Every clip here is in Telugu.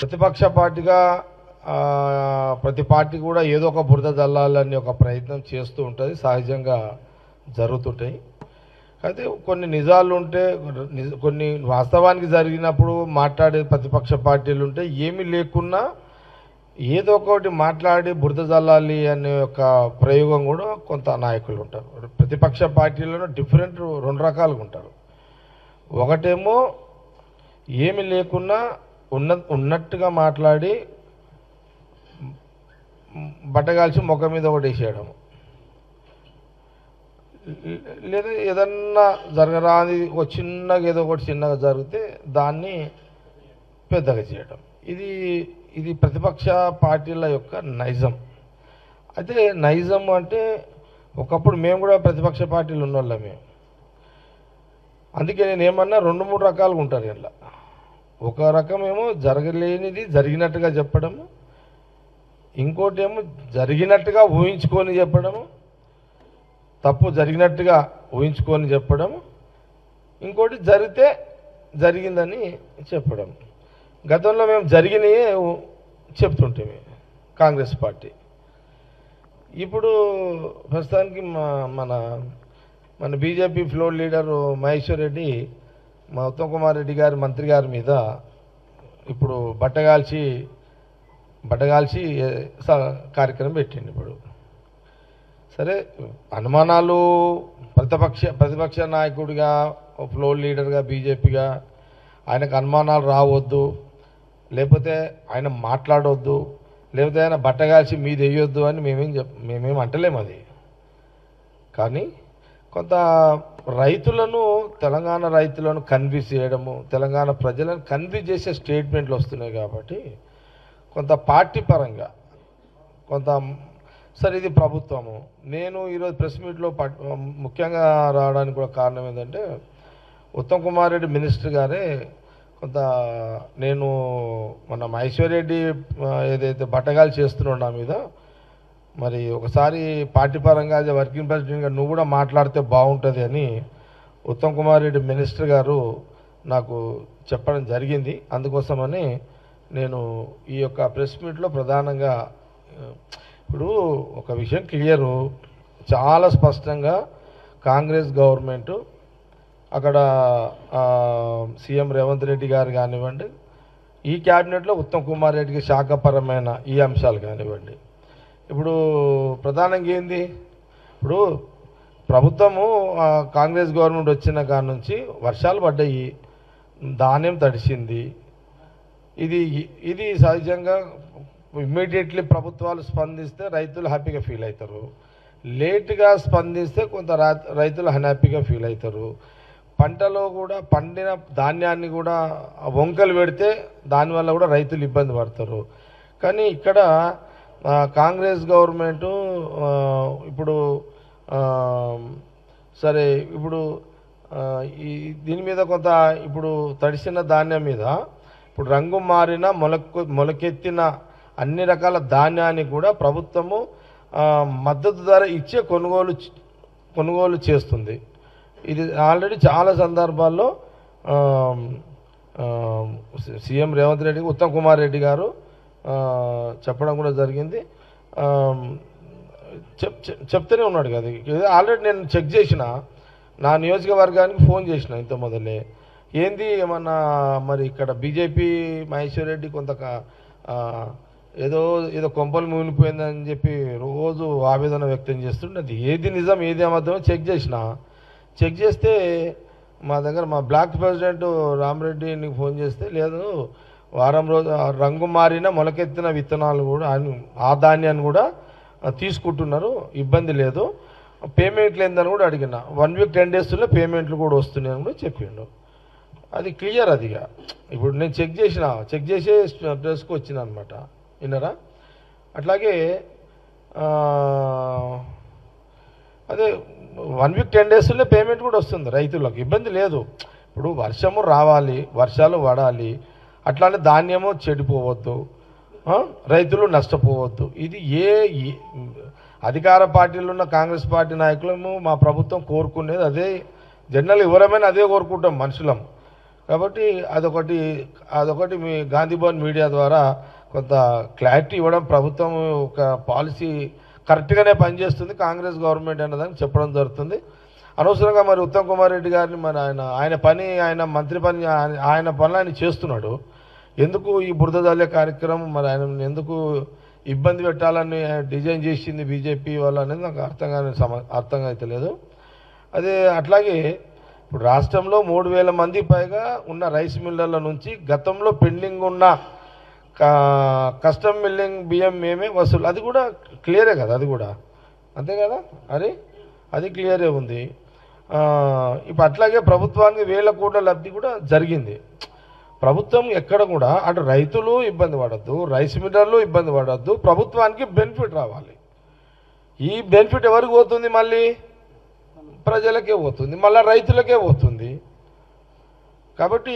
ప్రతిపక్ష పార్టీగా ప్రతి పార్టీ కూడా ఏదో ఒక బురద జల్లాలని ఒక ప్రయత్నం చేస్తూ ఉంటుంది, సహజంగా జరుగుతుంటాయి. అయితే కొన్ని నిజాలు ఉంటే, కొన్ని వాస్తవానికి జరిగినప్పుడు మాట్లాడే ప్రతిపక్ష పార్టీలు ఉంటే, ఏమీ లేకున్నా ఏదో ఒకటి మాట్లాడి బురద జల్లాలి అనే ఒక ప్రయోగం కూడా కొంత నాయకులు ఉంటారు. ప్రతిపక్ష పార్టీలను డిఫరెంట్ రెండు రకాలుగా ఉంటారు. ఒకటేమో ఏమి లేకున్నా ఉన్నట్టుగా మాట్లాడి బట్టగాల్చి ముఖం మీద ఒకటి వేసేయడం, లేదా ఏదన్నా జరగరాని ఒక చిన్నగా ఏదో ఒకటి చిన్నగా జరిగితే దాన్ని పెద్దగా చేయడం. ఇది ప్రతిపక్ష పార్టీల యొక్క నైజం. అయితే నైజం అంటే ఒకప్పుడు మేము కూడా ప్రతిపక్ష పార్టీలు ఉన్నోళ్ళమే. అందుకే నేను ఏమన్నా 2-3 రకాలుగా ఉంటారు ఇలా. ఒక రకమేమో జరగలేనిది జరిగినట్టుగా చెప్పడము, ఇంకోటి ఏమో జరిగినట్టుగా ఊహించుకొని చెప్పడము, తప్పు జరిగినట్టుగా ఊహించుకొని చెప్పడము, ఇంకోటి జరిగితే జరిగిందని చెప్పడం. గతంలో మేము జరిగినవి చెప్తుంటే కాంగ్రెస్ పార్టీ. ఇప్పుడు ప్రస్తుతానికి మన BJP floor leader Maheshwar Reddy మా ఉత్తమ్ కుమార్ రెడ్డి గారి మంత్రి గారి మీద ఇప్పుడు బట్టగాల్చి కార్యక్రమం పెట్టింది. ఇప్పుడు సరే, అనుమానాలు ప్రతిపక్ష నాయకుడిగా, ఫ్లోర్ లీడర్గా, బీజేపీగా ఆయనకు అనుమానాలు రావద్దు, లేకపోతే ఆయన మాట్లాడవద్దు, లేకపోతే ఆయన బట్టగాల్చి మీద వేయొద్దు అని మేమేం అంటలేము. అది కానీ కొంత తెలంగాణ రైతులను కన్విన్స్ చేయడము, తెలంగాణ ప్రజలను కన్విన్స్ చేసే స్టేట్మెంట్లు వస్తున్నాయి. కాబట్టి కొంత పార్టీ పరంగా కొంత సరే ఇది ప్రభుత్వము. నేను ఈరోజు ప్రెస్ మీట్లో ముఖ్యంగా రావడానికి కూడా కారణం ఏంటంటే, ఉత్తమ్ కుమార్ రెడ్డి మినిస్టర్ గారే కొంత నేను మన మహేశ్వర్ రెడ్డి ఏదైతే బట్టగాలు చేస్తున్నాడో నా మీద, మరి ఒకసారి పార్టీ పరంగా వర్కింగ్ ప్రెసిడెంట్గా నువ్వు కూడా మాట్లాడితే బాగుంటుంది అని ఉత్తమ్ కుమార్ రెడ్డి మినిస్టర్ గారు నాకు చెప్పడం జరిగింది. అందుకోసమని నేను ఈ యొక్క ప్రెస్ మీట్లో ప్రధానంగా ఇప్పుడు ఒక విషయం క్లియరు, చాలా స్పష్టంగా కాంగ్రెస్ గవర్నమెంటు అక్కడ సీఎం రేవంత్ రెడ్డి గారు కానివ్వండి, ఈ క్యాబినెట్లో ఉత్తమ్ కుమార్ రెడ్డికి శాఖపరమైన ఈ అంశాలు కానివ్వండి, ఇప్పుడు ప్రధానంగా ఏంది, ఇప్పుడు ప్రభుత్వము కాంగ్రెస్ గవర్నమెంట్ వచ్చిన కాడ నుంచి వర్షాలు పడ్డాయి, ధాన్యం తడిసింది. ఇది సహజంగా ఇమ్మీడియట్లీ ప్రభుత్వాలు స్పందిస్తే రైతులు హ్యాపీగా ఫీల్ అవుతారు. లేటుగా స్పందిస్తే కొంత రైతులు అన్హ్యాపీగా ఫీల్ అవుతారు. పంటలో కూడా పండిన ధాన్యాన్ని కూడా వంకలు పెడితే దానివల్ల కూడా రైతులు ఇబ్బంది పడతారు. కానీ ఇక్కడ కాంగ్రెస్ గవర్నమెంటు ఇప్పుడు సరే ఇప్పుడు దీని మీద కొంత ఇప్పుడు తడిసిన ధాన్యం మీద ఇప్పుడు రంగు మారిన మొలకెత్తిన అన్ని రకాల ధాన్యాన్ని కూడా ప్రభుత్వము మద్దతు ధర ఇచ్చే కొనుగోలు చేస్తుంది. ఇది ఆల్రెడీ చాలా సందర్భాల్లో సీఎం రేవంత్ రెడ్డి, ఉత్తమ్ కుమార్ రెడ్డి గారు చెప్పడం కూడా జరిగింది. చెప్తూనే ఉన్నాడు కదా. ఆల్రెడీ నేను చెక్ చేసిన, నా నియోజకవర్గానికి ఫోన్ చేసిన ఇంత మొదలే, ఏంది ఏమన్నా మరి ఇక్కడ బీజేపీ మహేశ్వర్ రెడ్డి కొంత ఏదో కొంపలు మునిగిపోయిందని చెప్పి రోజు ఆవేదన వ్యక్తం చేస్తుండే. ఏది నిజం ఏది అబద్ధమో చెక్ చేస్తే మా దగ్గర మా బ్లాక్ ప్రెసిడెంట్ రామరెడ్డి నీకు ఫోన్ చేస్తే, లేదు వారం రోజు రంగు మారిన మొలకెత్తిన విత్తనాలు కూడా ఆ ధాన్యాన్ని కూడా తీసుకుంటున్నారు, ఇబ్బంది లేదు, పేమెంట్లు ఏందని కూడా అడిగిన. 1 వీక్ 10 డేస్లో పేమెంట్లు కూడా వస్తున్నాయని కూడా చెప్పిండు. అది క్లియర్. అదిగా ఇప్పుడు నేను చెక్ చేసే ప్రెస్కి వచ్చిన అనమాట, విన్నారా. అట్లాగే అదే 1 వీక్ 10 డేస్లో పేమెంట్ కూడా వస్తుంది, రైతులకు ఇబ్బంది లేదు. ఇప్పుడు వర్షము రావాలి, వర్షాలు పడాలి, అట్లానే ధాన్యము చెడిపోవద్దు. రైతులు నష్టపోవద్దు. ఇది అధికార పార్టీలో ఉన్న కాంగ్రెస్ పార్టీ నాయకులము మా ప్రభుత్వం కోరుకునేది అదే. జనరల్ ఎవరమైనా అదే కోరుకుంటాం మనుషులం. కాబట్టి అదొకటి మీ గాంధీ భవన్ మీడియా ద్వారా కొంత క్లారిటీ ఇవ్వడం, ప్రభుత్వం ఒక పాలసీ కరెక్ట్గానే పనిచేస్తుంది కాంగ్రెస్ గవర్నమెంట్ అన్నదాన్ని చెప్పడం జరుగుతుంది. అనవసరంగా మరి ఉత్తమ్ కుమార్ రెడ్డి గారిని మరి ఆయన మంత్రి పని ఆయన పనులు ఆయన చేస్తున్నాడు. ఎందుకు ఈ బురద జల్లే కార్యక్రమం మరి ఆయన ఎందుకు ఇబ్బంది పెట్టాలని డిజైన్ చేసింది బీజేపీ వాళ్ళు అనేది నాకు అర్థంగా అయితే లేదు. అదే అట్లాగే ఇప్పుడు రాష్ట్రంలో 3,000 మంది పైగా ఉన్న రైస్ మిల్లర్ల నుంచి గతంలో పెండింగ్ ఉన్న కస్టమ్ మిల్లింగ్ బియ్యం మేమే వసూలు, అది కూడా క్లియరే కదా, అది కూడా అంతే కదా, అది క్లియరే ఉంది. ఇప్పుడు అట్లాగే ప్రభుత్వానికి 1,000 కోట్ల లబ్ధి కూడా జరిగింది. ప్రభుత్వం ఎక్కడ కూడా అటు రైతులు ఇబ్బంది పడద్దు, రైస్ మిల్లర్లు ఇబ్బంది పడద్దు, ప్రభుత్వానికి బెనిఫిట్ రావాలి. ఈ బెనిఫిట్ ఎవరికి పోతుంది? మళ్ళీ ప్రజలకే పోతుంది, మళ్ళీ రైతులకే పోతుంది. కాబట్టి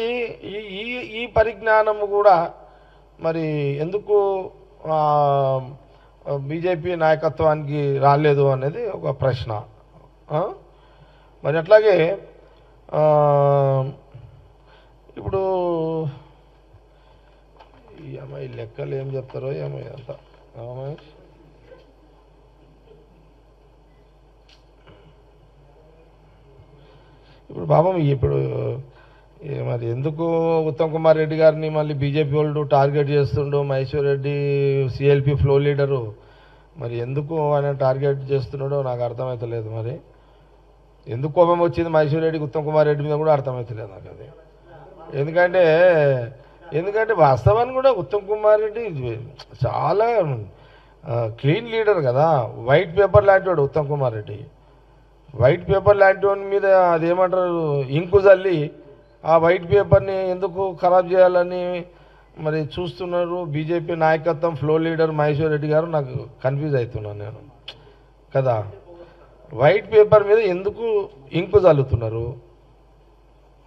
ఈ పరిజ్ఞానం కూడా మరి ఎందుకు బీజేపీ నాయకత్వానికి రాలేదు అనేది ఒక ప్రశ్న. మరి అట్లాగే ఇప్పుడు ఈ అమ్మాయి లెక్కలు ఏం చెప్తారో ఏమో అంత ఇప్పుడు ఇప్పుడు మరి ఎందుకు ఉత్తమ్ కుమార్ రెడ్డి గారిని మళ్ళీ బీజేపీ వాళ్ళు టార్గెట్ చేస్తుండో, Maheshwar Reddy CLP floor leader మరి ఎందుకు ఆయన టార్గెట్ చేస్తున్నాడో నాకు అర్థమవుతలేదు. మరి ఎందుకు కోపం వచ్చింది మహేశ్వర్ రెడ్డికి ఉత్తమ్ కుమార్ రెడ్డి మీద కూడా అర్థమవుతలేదు నాకు అది. ఎందుకంటే వాస్తవాన్ని కూడా ఉత్తమ్ కుమార్ రెడ్డి చాలా క్లీన్ లీడర్ కదా, వైట్ పేపర్ లాంటి వాడు ఉత్తమ్ కుమార్ రెడ్డి. వైట్ పేపర్ లాంటి వాడి మీద అదేమంటారు ఇంకు చల్లి ఆ వైట్ పేపర్ని ఎందుకు ఖరాబ్ చేయాలని మరి చూస్తున్నారు బీజేపీ నాయకత్వం, ఫ్లో లీడర్ మహేశ్వర్ రెడ్డి గారు. నాకు కన్ఫ్యూజ్ అవుతున్నాను నేను కదా. వైట్ పేపర్ మీద ఎందుకు ఇంకు చల్లుతున్నారు?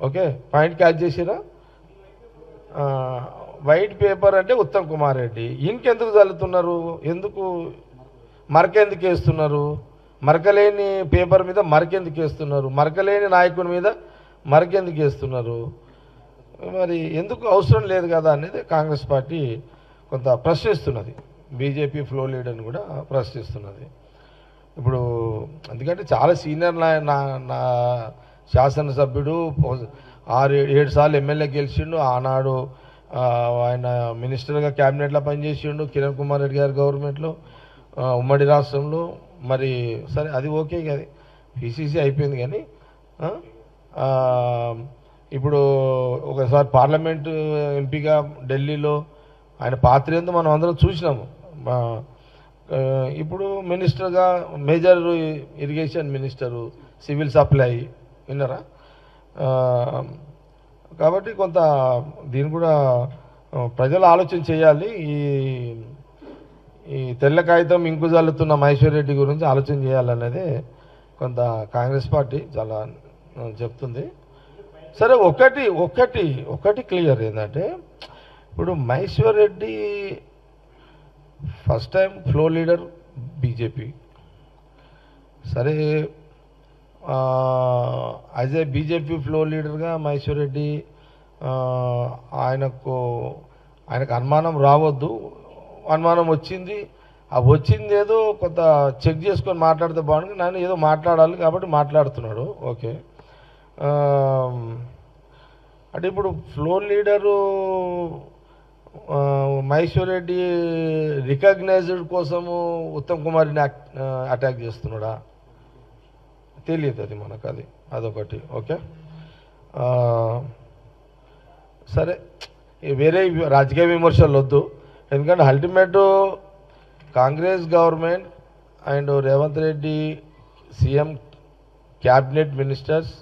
ఓకే, పాయింట్ క్యాచ్ చేసిరా? వైట్ పేపర్ అంటే ఉత్తమ్ కుమార్ రెడ్డి, ఇంకెందుకు చల్లుతున్నారు? ఎందుకు మరకెందుకు వేస్తున్నారు? మరకలేని పేపర్ మీద మరకెందుకు వేస్తున్నారు? మరకలేని నాయకుని మీద మరకెందుకు వేస్తున్నారు? మరి ఎందుకు అవసరం లేదు కదా అనేది కాంగ్రెస్ పార్టీ కొంత ప్రశ్నిస్తున్నది, బీజేపీ ఫ్లో లీడర్ని కూడా ప్రశ్నిస్తున్నది. ఇప్పుడు ఎందుకంటే చాలా సీనియర్ నా శాసనసభ్యుడు, 6-7 సార్లు ఎమ్మెల్యే గెలిచిండు. ఆనాడు ఆయన మినిస్టర్గా క్యాబినెట్లో పనిచేసిండు కిరణ్ కుమార్ రెడ్డి గారి గవర్నమెంట్లో ఉమ్మడి రాష్ట్రంలో. మరి సరే అది ఓకే, అది పిసిసి అయిపోయింది. కానీ ఇప్పుడు ఒకసారి పార్లమెంటు ఎంపీగా ఢిల్లీలో ఆయన పాత్ర ఏందో మనం అందరం చూసినాము. ఇప్పుడు మినిస్టర్గా major irrigation minister, civil supply విన్నారా? కాబట్టి కొంత దీన్ని కూడా ప్రజలు ఆలోచన చేయాలి. ఈ తెల్ల కాగితం ఇంకు జల్లుతున్న మహేశ్వర్ రెడ్డి గురించి ఆలోచన చేయాలనేది కొంత కాంగ్రెస్ పార్టీ చాలా చెప్తుంది. సరే, ఒకటి క్లియర్ ఏంటంటే ఇప్పుడు Maheshwar Reddy first time flow leader BJP. సరే, యాజ్ ఏ బీజేపీ ఫ్లో లీడర్గా మహేశ్వర్ రెడ్డి ఆయనకు అనుమానం రావద్దు. అనుమానం వచ్చింది, వచ్చింది ఏదో కొంత చెక్ చేసుకొని మాట్లాడితే బాగుంది. నేను ఏదో మాట్లాడాలి కాబట్టి మాట్లాడుతున్నాడు. ఓకే, అంటే ఇప్పుడు floor leader Maheshwar Reddy recognised కోసము ఉత్తమ్ కుమార్ని అటాక్ చేస్తున్నాడా తెలియదు, అది మనకు అదొకటి. ఓకే, సరే, వేరే రాజకీయ విమర్శలు వద్దు. ఎందుకంటే ultimate Congress government and Revanth Reddy CM, cabinet ministers,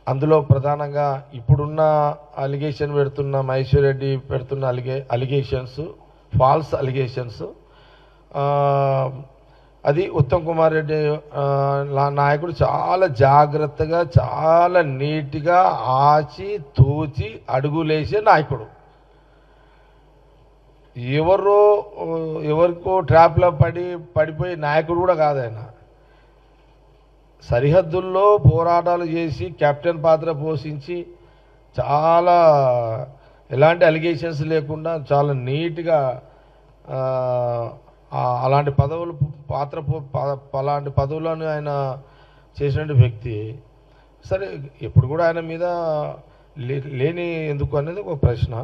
అందులో ప్రధానంగా ఇప్పుడున్న అలిగేషన్ పెడుతున్న మహేశ్వర్ రెడ్డి పెడుతున్న అలిగేషన్స్ ఫాల్స్ అలిగేషన్స్, అది ఉత్తమ్ కుమార్ రెడ్డి నాయకుడు చాలా జాగ్రత్తగా, చాలా నీట్గా ఆచి తూచి అడుగులేసే నాయకుడు. ఎవరో ఎవరికో ట్రాప్లో పడిపోయి నాయకుడు కూడా కాదు ఆయన. సరిహద్దుల్లో పోరాటాలు చేసి కెప్టెన్ పాత్ర పోషించి చాలా ఎలాంటి అలిగేషన్స్ లేకుండా చాలా నీట్గా అలాంటి పదవులు అలాంటి పదవులను ఆయన చేసిన వ్యక్తి. సరే ఎప్పుడు కూడా ఆయన మీద లేని ఎందుకు అనేది ఒక ప్రశ్న.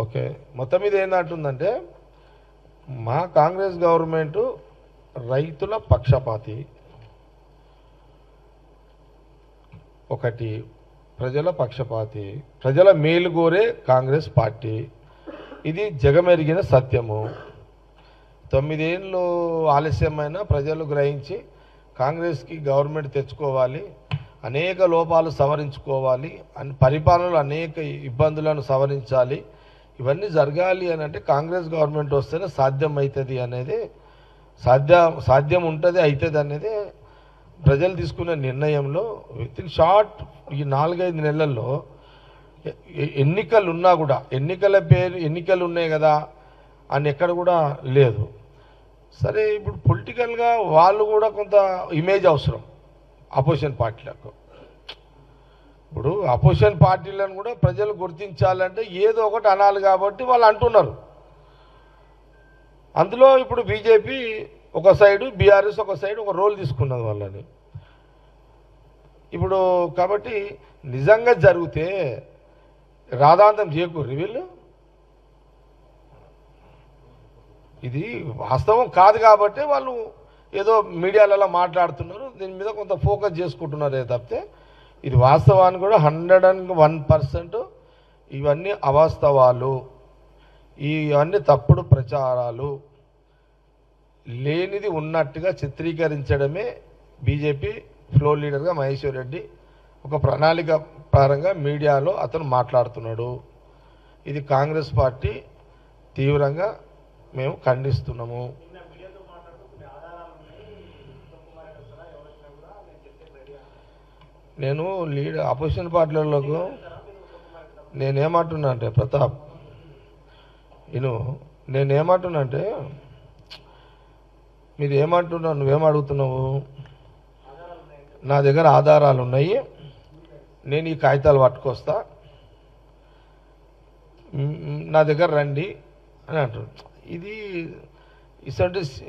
ఓకే, మొత్తం మీద ఏందంటుందంటే మా కాంగ్రెస్ గవర్నమెంటు రైతుల పక్షపాతి, ఒకటి ప్రజల పక్షపాతి, ప్రజల మేలు కోరే కాంగ్రెస్ పార్టీ, ఇది జగమెరిగిన సత్యము. 9 ఏళ్ళు ఆలస్యమైన ప్రజలు గ్రహించి కాంగ్రెస్కి గవర్నమెంట్ తెచ్చుకోవాలి, అనేక లోపాలు సవరించుకోవాలి, పరిపాలనలో అనేక ఇబ్బందులను సవరించాలి, ఇవన్నీ జరగాలి అని అంటే కాంగ్రెస్ గవర్నమెంట్ వస్తేనే సాధ్యం అవుతుంది అనేది సాధ్యం ఉంటుంది అవుతుంది అనేది ప్రజలు తీసుకునే నిర్ణయంలో విత్ ఇన్ షార్ట్ ఈ 4-5 నెలల్లో ఎన్నికలు ఉన్నా కూడా ఎన్నికలు ఉన్నాయి కదా అని ఎక్కడ కూడా లేదు. సరే ఇప్పుడు పొలిటికల్గా వాళ్ళు కూడా కొంత ఇమేజ్ అవసరం అపోజిషన్ పార్టీలకు. ఇప్పుడు అపోజిషన్ పార్టీలను కూడా ప్రజలు గుర్తించాలంటే ఏదో ఒకటి అనాలి కాబట్టి వాళ్ళు అంటున్నారు. అందులో ఇప్పుడు బీజేపీ ఒక సైడు, బీఆర్ఎస్ ఒక సైడు ఒక రోల్ తీసుకున్నది వాళ్ళని. ఇప్పుడు కాబట్టి నిజంగా జరిగితే రాధాంతం చేయకూడదు వీళ్ళు. ఇది వాస్తవం కాదు కాబట్టి వాళ్ళు ఏదో మీడియాలలో మాట్లాడుతున్నారు, దీని మీద కొంత ఫోకస్ చేసుకుంటున్నారే తప్పితే ఇది వాస్తవాన్ని కూడా 101% ఇవన్నీ అవాస్తవాలు, ఇవన్నీ తప్పుడు ప్రచారాలు, లేనిది ఉన్నట్టుగా చిత్రీకరించడమే బీజేపీ ఫ్లోర్ లీడర్గా మహేశ్వర్ రెడ్డి ఒక ప్రణాళిక పరంగా మీడియాలో అతను మాట్లాడుతున్నాడు. ఇది కాంగ్రెస్ పార్టీ తీవ్రంగా మేము ఖండిస్తున్నాము. నేను అపోజిషన్ పార్టీలకు నేనేమంటున్నా అంటే ప్రతాప్ నేనేమంటున్నా అంటే మీరు ఏమంటున్నావు, నువ్వేం అడుగుతున్నావు? నా దగ్గర ఆధారాలు ఉన్నాయి, నేను ఈ కాగితాలు పట్టుకొస్తా, నా దగ్గర రండి అని అంటున్నాను. ఇది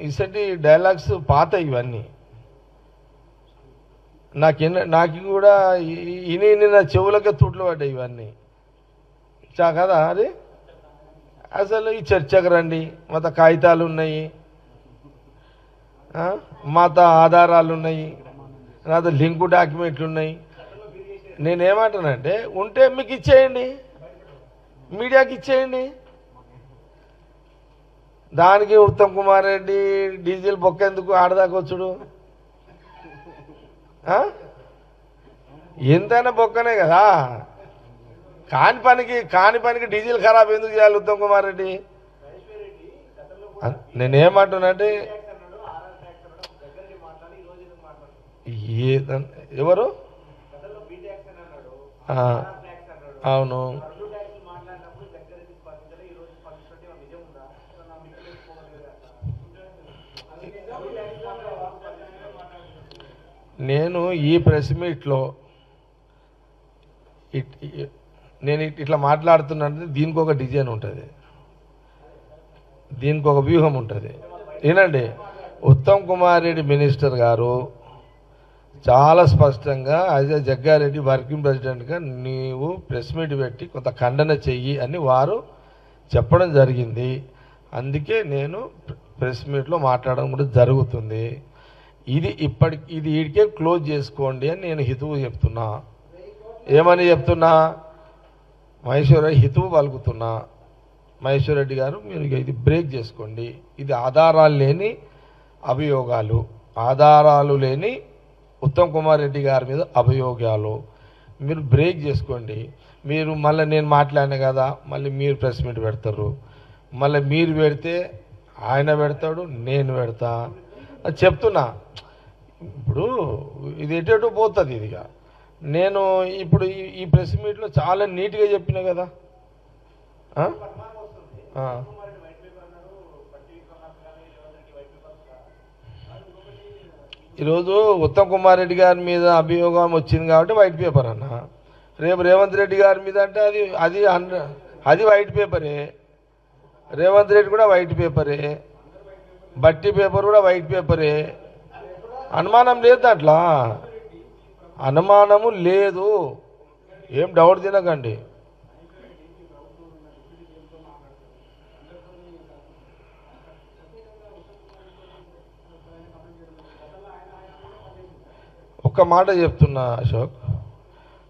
ఇసంటి డైలాగ్స్ పాత ఇవన్నీ నాకు కూడా నా చెవులకే తూట్లు పడ్డాయి ఇవన్నీ కదా. అది అసలు ఈ చర్చకు రండి, మాత కాగితాలు ఉన్నాయి, మాత ఆధారాలు ఉన్నాయి, నాతో లింకు డాక్యుమెంట్లు ఉన్నాయి. నేనేమంటానంటే ఉంటే మీకు ఇచ్చేయండి, మీడియాకి ఇచ్చేయండి. దానికి ఉత్తమ్ కుమార్ రెడ్డి డీజిల్ బొక్క ఎందుకు ఆడదాకొచ్చుడు? ఎంతైనా బొక్కనే కదా. కాని పనికి డీజిల్ ఖరాబ్ ఎందుకు చేయాలి ఉత్తమ్ కుమార్ రెడ్డి? నేనేమంటున్నానంటే ఎవరు అవును నేను ఈ ప్రెస్ మీట్లో నేను ఇట్లా మాట్లాడుతున్నానంటే దీనికి ఒక డిజైన్ ఉంటుంది, దీనికి ఒక వ్యూహం ఉంటుంది. ఏనండి, ఉత్తమ్ కుమార్ రెడ్డి మినిస్టర్ గారు చాలా స్పష్టంగా అజయ్ జగ్గారెడ్డి వర్కింగ్ ప్రెసిడెంట్గా నీవు ప్రెస్ మీట్ పెట్టి కొంత ఖండన చెయ్యి అని వారు చెప్పడం జరిగింది. అందుకే నేను ప్రెస్ మీట్లో మాట్లాడడం కూడా జరుగుతుంది. ఇది వీడికే క్లోజ్ చేసుకోండి అని నేను హితువు చెప్తున్నా. ఏమని చెప్తున్నా? మహేశ్వర్ రెడ్డి హితువు పలుకుతున్నా. మహేశ్వర్ రెడ్డి గారు మీరు ఇది బ్రేక్ చేసుకోండి. ఇది ఆధారాలు లేని అభియోగాలు, ఆధారాలు లేని ఉత్తమ్ కుమార్ రెడ్డి గారి మీద అభియోగాలు, మీరు బ్రేక్ చేసుకోండి. మీరు మళ్ళీ నేను మాట్లాడినా కదా, మళ్ళీ మీరు ప్రెస్ మీట్ పెడతారు, మళ్ళీ మీరు పెడితే ఆయన పెడతాడు, నేను పెడతా అది చెప్తున్నా. ఇప్పుడు ఇది ఎటు పోతుంది ఇదిగా. నేను ఇప్పుడు ఈ ప్రెస్ మీట్లో చాలా నీట్గా చెప్పినా కదా. ఈరోజు ఉత్తమ్ కుమార్ రెడ్డి గారి మీద అభియోగం వచ్చింది కాబట్టి వైట్ పేపర్ అన్న. రేపు రేవంత్ రెడ్డి గారి మీద అంటే అది వైట్ పేపరే. రేవంత్ రెడ్డి కూడా వైట్ పేపరే, బట్టి పేపర్ కూడా వైట్ పేపరే. అనుమానం లేదు దాంట్లో, అనుమానము లేదు, ఏం డౌట్ తినకండి. ఒక్క మాట చెప్తున్నా Ashok,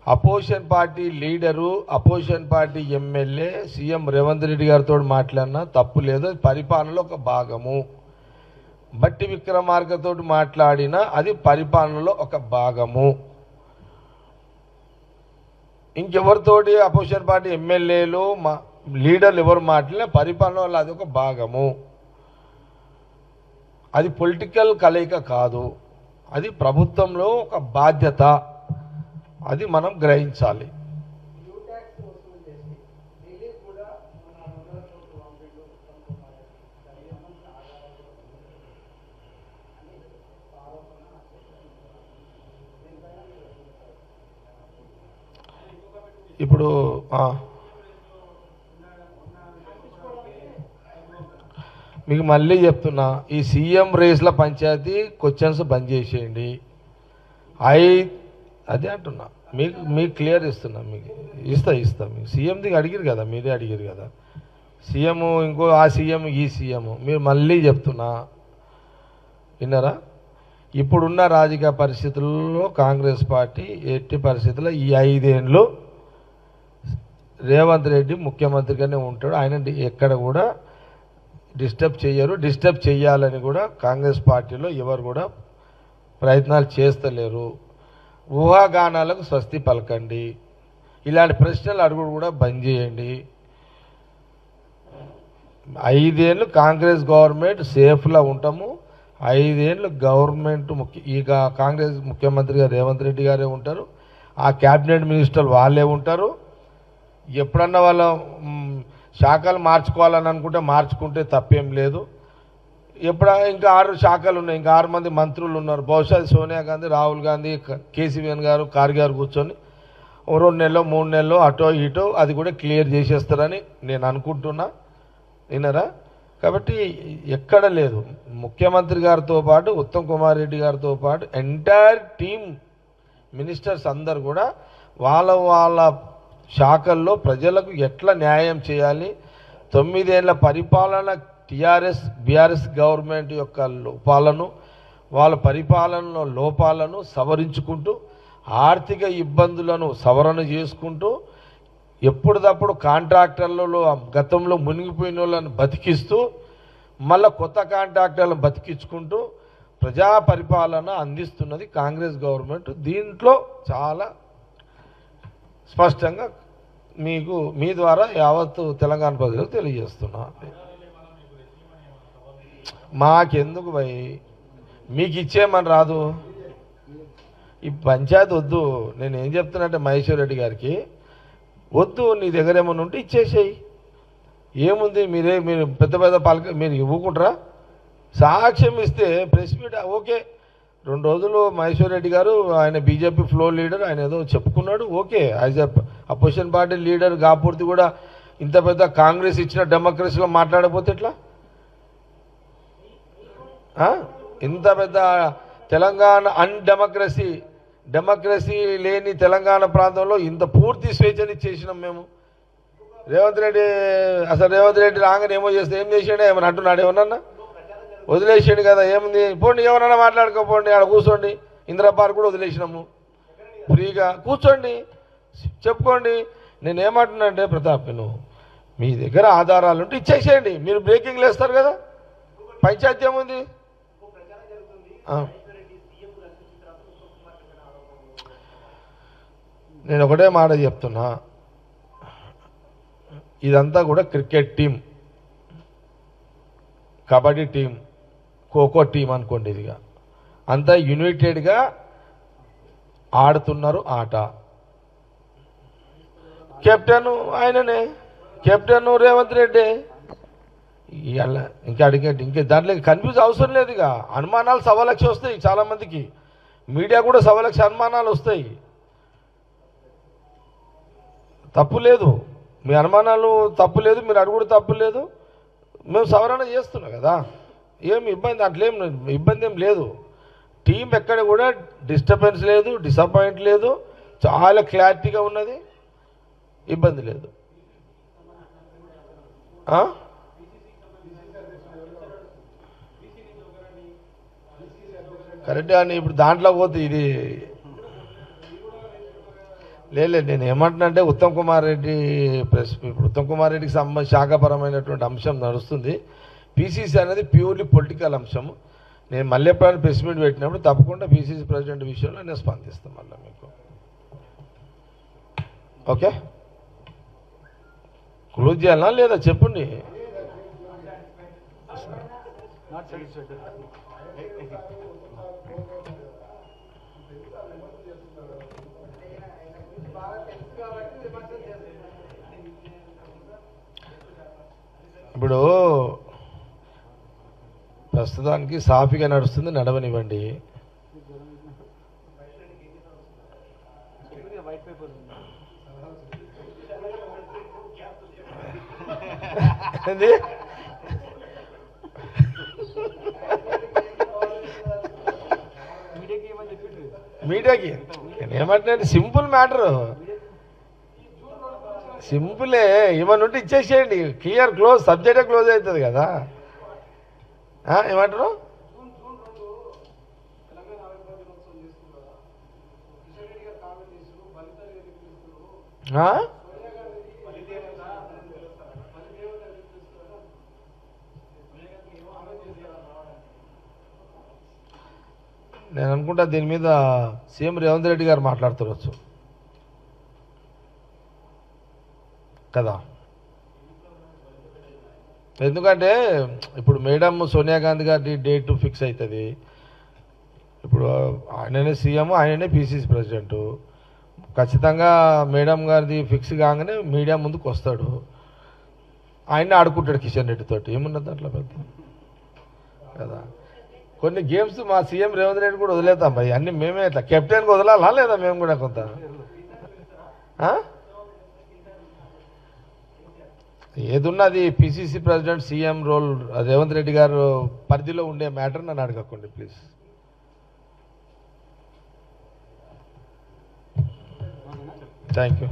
opposition party leader, opposition party MLA CM Revanth Reddy గారితో మాట్లాడినా తప్పు లేదు, పరిపాలనలో ఒక భాగము. బట్టి విక్రమార్కతో మాట్లాడినా అది పరిపాలనలో ఒక భాగము. ఇంకెవరితోటి అపోజిషన్ పార్టీ ఎమ్మెల్యేలు లీడర్లు ఎవరు మాట్లాడినా పరిపాలనలో అది ఒక భాగము. అది పొలిటికల్ కలయిక కాదు, అది ప్రభుత్వంలో ఒక బాధ్యత, అది మనం గ్రహించాలి. ఇప్పుడు మీకు మళ్ళీ చెప్తున్నా, ఈ సీఎం రేస్ల పంచాయతీ క్వశ్చన్స్ బంద్ చేసేయండి. అదే అంటున్నా, మీకు క్లియర్ ఇస్తున్నా, మీకు ఇస్తా మీకు సీఎంది అడిగిరు కదా, మీరే అడిగారు కదా, సీఎం ఇంకో ఆ సీఎం ఈ సీఎం. మీరు మళ్ళీ చెప్తున్నా, విన్నారా? ఇప్పుడున్న రాజకీయ పరిస్థితుల్లో కాంగ్రెస్ పార్టీ ఎట్టి పరిస్థితుల్లో ఈ 5 ఏళ్ళు రేవంత్ రెడ్డి ముఖ్యమంత్రిగానే ఉంటాడు. ఆయన ఎక్కడ కూడా డిస్టర్బ్ చేయరు, డిస్టర్బ్ చేయాలని కూడా కాంగ్రెస్ పార్టీలో ఎవరు కూడా ప్రయత్నాలు చేస్తలేరు. ఊహాగానాలకు స్వస్తి పలకండి, ఇలాంటి ప్రశ్నలు అడుగుడు కూడా బంద్ చేయండి. 5 ఏళ్ళు కాంగ్రెస్ గవర్నమెంట్ సేఫ్లో ఉంటాము. 5 ఏళ్ళు గవర్నమెంట్ ఇక కాంగ్రెస్ ముఖ్యమంత్రిగా రేవంత్ రెడ్డి గారే ఉంటారు, ఆ క్యాబినెట్ మినిస్టర్లు వాళ్ళే ఉంటారు. ఎప్పుడన్నా వాళ్ళ శాఖలు మార్చుకోవాలని అనుకుంటే మార్చుకుంటే తప్పేం లేదు. ఇంకా 6 శాఖలు ఉన్నాయి, ఇంకా 6 మంది మంత్రులు ఉన్నారు. బహుశా సోనియా గాంధీ, రాహుల్ గాంధీ, కేసీఆర్ గారు, ఖార్గే కూర్చొని 2 నెలలో 3 నెలలో అటో ఇటో అది కూడా క్లియర్ చేసేస్తారని నేను అనుకుంటున్నా. విన్నారా? కాబట్టి ఎక్కడ లేదు, ముఖ్యమంత్రి గారితో పాటు ఉత్తమ్ కుమార్ రెడ్డి గారితో పాటు ఎంటైర్ టీమ్ మినిస్టర్స్ అందరు కూడా వాళ్ళ శాఖల్లో ప్రజలకు ఎట్లా న్యాయం చేయాలి, 9 ఏళ్ల పరిపాలన టీఆర్ఎస్ బీఆర్ఎస్ గవర్నమెంట్ యొక్క లోపాలను, వాళ్ళ పరిపాలనలో లోపాలను సవరించుకుంటూ, ఆర్థిక ఇబ్బందులను సవరణ చేసుకుంటూ, ఎప్పటికప్పుడు కాంట్రాక్టర్లలో గతంలో మునిగిపోయిన వాళ్ళని బతికిస్తూ, మళ్ళీ కొత్త కాంట్రాక్టర్లను బతికించుకుంటూ ప్రజా పరిపాలన అందిస్తున్నది కాంగ్రెస్ గవర్నమెంట్. దీంట్లో చాలా స్పష్టంగా మీకు మీ ద్వారా యావత్తు తెలంగాణ ప్రజలకు తెలియజేస్తున్నా. మాకెందుకు భయ్, మీకు ఇచ్చేయమని రాదు, ఈ పంచాయతీ వద్దు. నేను ఏం చెప్తున్నట్టే మహేశ్వర్ రెడ్డి గారికి, వద్దు, నీ దగ్గర ఏమన్నా ఉంటే ఇచ్చేసేయి, ఏముంది, మీరు పెద్ద పాలక మీరు ఇవ్వకుంటారా? సాక్ష్యం ఇస్తే ప్రెస్ మీట్ ఓకే, 2 రోజులు మహేశ్వర్ రెడ్డి గారు ఆయన బీజేపీ ఫ్లోర్ లీడర్, ఆయన ఏదో చెప్పుకున్నాడు, okay. As a opposition party leader కాపూర్తి కూడా ఇంత పెద్ద కాంగ్రెస్ ఇచ్చిన డెమోక్రసీలో మాట్లాడకపోతే ఎట్లా? ఇంత పెద్ద తెలంగాణ డెమోక్రసీ లేని తెలంగాణ ప్రాంతంలో ఇంత పూర్తి స్వేచ్ఛని చేసినాం మేము. రేవంత్ రెడ్డి రాగానే ఏమో చేస్తే ఏం చేసాడే, ఏమని అంటున్నాడు? ఏమన్నా వదిలేసాడు కదా, ఏముంది, పోండి, ఎవరన్నా మాట్లాడుకోపోండి, ఆడ కూర్చోండి. ఇందిరా పార్క్ కూడా వదిలేసినాము, ఫ్రీగా కూర్చోండి, చెప్పుకోండి. నేనేమంటున్నా అంటే, ప్రతాప్, నువ్వు మీ దగ్గర ఆధారాలు ఉంటే ఇచ్చేసేయండి. మీరు బ్రేకింగ్లు వేస్తారు కదా, పంచాయతీ ఏముంది? నేను ఒకటే మాట చెప్తున్నా, ఇదంతా కూడా cricket team, kabaddi team, kho kho team అనుకోండి. ఇదిగా అంతా యునైటెడ్గా ఆడుతున్నారు ఆట. కెప్టెన్ ఆయననే, కెప్టెన్ రేవంత్ రెడ్డి. ఇవాళ ఇంకా ఇంకా దాంట్లో కన్ఫ్యూజ్ అవసరం లేదు. ఇక అనుమానాలు 1,000,000 వస్తాయి చాలామందికి, మీడియా కూడా 1,000,000 అనుమానాలు వస్తాయి. తప్పు లేదు, మీ అనుమానాలు తప్పు లేదు, మీరు అడుగుడు తప్పు లేదు, మేము సవరణ చేస్తున్నాం కదా, ఏం ఇబ్బంది దాంట్లో ఏం ఇబ్బంది ఏం లేదు. టీం ఎక్కడ కూడా డిస్టర్బెన్స్ లేదు, డిసప్పాయింట్ లేదు, చాలా క్లారిటీగా ఉన్నది, ఇబ్బంది లేదు. కరెక్ట్గా అని ఇప్పుడు దాంట్లో పోతే ఇది లేదు. నేను ఏమంటున్నా అంటే ఉత్తమ్ కుమార్ రెడ్డి ఇప్పుడు ఉత్తమ్ కుమార్ రెడ్డికి సంబంధించి శాఖపరమైనటువంటి అంశం నడుస్తుంది. పీసీసీ అనేది ప్యూర్లీ పొలిటికల్ అంశం. నేను మళ్ళీ ఎప్పుడైనా ప్రెస్ మీట్ పెట్టినప్పుడు తప్పకుండా పీసీసీ ప్రెసిడెంట్ విషయంలో నేను స్పందిస్తాను మళ్ళీ మీకు. ఓకే, క్లోజ్ చేయాలా లేదా చెప్పండి. ఇప్పుడు ప్రస్తుతానికి సాఫీగా నడుస్తుంది, నడవనివ్వండి. మీడియాకి నేనేమంటున్నాను, సింపుల్ మ్యాటరు, సింపులే. ఏమన్నా ఉంటే ఇచ్చేసేయండి, క్లియర్, క్లోజ్, సబ్జెక్టే క్లోజ్ అవుతుంది కదా. ఏమంటారు? నేను అనుకుంటా దీని మీద సీఎం రేవంత్ రెడ్డి గారు మాట్లాడుతున్నారు కదా. ఎందుకంటే ఇప్పుడు మేడం సోనియా గాంధీ గారి డేట్ ఫిక్స్ అవుతుంది. ఇప్పుడు ఆయననే సీఎం, ఆయననే పీసీసీ ప్రెసిడెంటు. ఖచ్చితంగా మేడం గారిది ఫిక్స్ కాగానే మీడియా ముందుకు వస్తాడు, ఆయన్ని ఆడుకుంటాడు కిషన్ రెడ్డితో. ఏమున్నది దాంట్లో పెద్ద కదా. కొన్ని గేమ్స్ మా సీఎం రేవంత్ రెడ్డి కూడా వదిలేతాం భయ్, అన్నీ మేమే ఇట్లా కెప్టెన్కి వదలాలా లేదా మేము కూడా కొంత. ఏదున్నది PCC president CM role Revanth Reddy garu పరిధిలో ఉండే మ్యాటర్ నన్ను అడగకండి ప్లీజ్. Thank you.